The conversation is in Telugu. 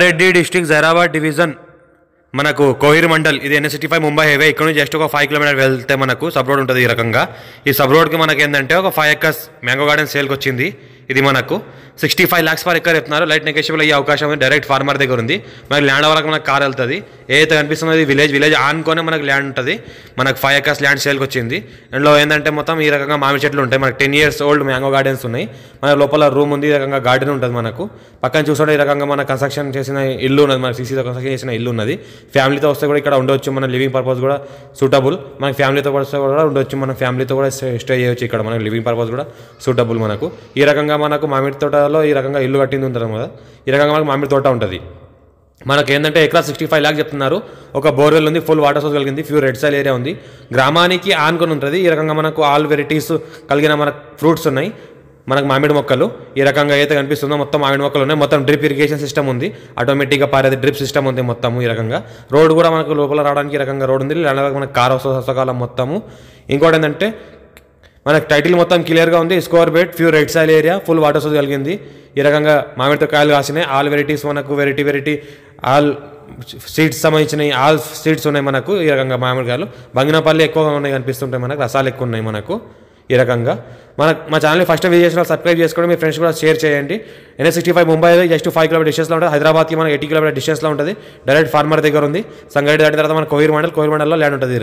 రెడ్డి డిస్ట్రిక్ట్ జైరాబాద్ డివిజన్ మనకు కోహిర్ మండల్ ఇది NH65 ముంబై హైవే ఇక్కడ నుంచి జస్ట్ ఒక 5 కిలోమీటర్ వెళ్తే మనకు సబ్ రోడ్ ఉంటుంది. ఈ రకంగా ఈ సబ్ రోడ్కి మనకి ఏంటంటే ఒక 5 ఎకర్స్ మ్యాంగో గార్డెన్ సేల్కి వచ్చింది. ఇది మనకు 65 lakhs పర్ ఎకర్ చెప్తున్నారు. లైట్ నెగోషియబుల్ అయ్యే అవకాశం ఉంది. డైరెక్ట్ ఫార్మర్ దగ్గర ఉంది. మనకి ల్యాండ్ వరకు మనకు కార్ వెళ్తుంది. ఏదైతే కనిపిస్తుంది విలేజ్ ఆనుకొని మనకు ల్యాండ్ ఉంటుంది. మనకు 5 ఎకర్స్ ల్యాండ్ సేల్కి వచ్చింది. అందులో ఏంటంటే మొత్తం ఈ రకంగా మామిడి చెట్లు ఉంటాయి. మనకు 10 years ఓల్డ్ మ్యాంగో గార్డెన్స్ ఉన్నాయి. మన లోపల రూమ్ ఉంది. ఈ రకంగా గార్డెన్ ఉంటుంది. మనకు పక్కన చూసుకుంటే ఈ రకంగా మన కన్స్ట్రక్షన్ చేసిన ఇల్లు ఉన్నది. మనకు సీసీతో కన్స్ట్రక్షన్ చేసిన ఇల్లు ఉన్నది. ఫ్యామిలీతో వస్తే కూడా ఇక్కడ ఉండవచ్చు. మన లివింగ్ పర్పస్ కూడా సూటబుల్. మనకి ఫ్యామిలీతో వస్తే కూడా ఉండొచ్చు. మన ఫ్యామిలీతో కూడా స్టే చేయవచ్చు. ఇక్కడ మనకు లివింగ్ పర్పస్ కూడా సూటబుల్. మనకు ఈ రకంగా మనకు మామిడి తోటలో ఈ రకంగా ఇల్లు కట్టింది ఉంటుంది కదా. ఈ రకంగా మనకు మామిడి తోట ఉంటుంది. మనకి ఏంటంటే ఎకరా 65 lakhs చెప్తున్నారు. ఒక బోర్వెల్ ఉంది. ఫుల్ వాటర్ సోర్స్ కలిగింది. ప్యూర్ రెడ్ సాయిల్ ఏరియా ఉంది. గ్రామానికి ఆనుకొని ఉంటుంది. ఈ రకంగా మనకు ఆల్ వెరైటీస్ కలిగిన మనకు ఫ్రూట్స్ ఉన్నాయి. మనకు మామిడి మొక్కలు ఈ రకంగా అయితే కనిపిస్తుందో మొత్తం మామిడి మొక్కలు ఉన్నాయి. మొత్తం డ్రిప్ ఇరిగేషన్ సిస్టమ్ ఉంది. ఆటోమేటిక్గా పారేది డ్రిప్ సిస్టమ్ ఉంది మొత్తము. ఈ రకంగా రోడ్ కూడా మనకు లోపల రావడానికి ఈ రకంగా రోడ్ ఉంది. మనకు కార్ హస్తకాలం మొత్తము. ఇంకోటి ఏంటంటే మనకు టైటిల్ మొత్తం క్లియర్గా ఉంది. Score bed pure red soil area full water source కలిగింది. ఈ రకంగా మామిడితో కాయలు కాసినాయి. ఆల్ వెరైటీస్ మనకు వెరైటీ ఆల్ సీడ్స్ సంబంధించినవి ఆల్ సీడ్స్ ఉన్నాయి మనకు. ఈ రకంగా మామిడికాయలు బంగినపల్లి ఎక్కువగా ఉన్నాయి కనిపిస్తుంటాయి. మనకు రసాలు ఎక్కువ ఉన్నాయి మనకు. ఈ రకంగా మా ఛానల్ని ఫస్ట్ విజిట్ చేసిన సబ్స్క్రైబ్ చేసుకోండి. మీ ఫ్రెండ్స్ కూడా షేర్ చేయండి. NH65 ముంబై జస్ట్ 5 kilometer డిస్టెన్స్లో ఉంటుంది. హైదరాబాద్కి మనకు 80 kilometer డిస్టెన్స్లో ఉంటుంది. డైరెక్ట్ ఫార్మర్ దగ్గర ఉంది. సంగారెడ్డి దాటిన తర్వాత మన కోహిర్ మండల్లో ల్యాండ్ ఉంటుంది.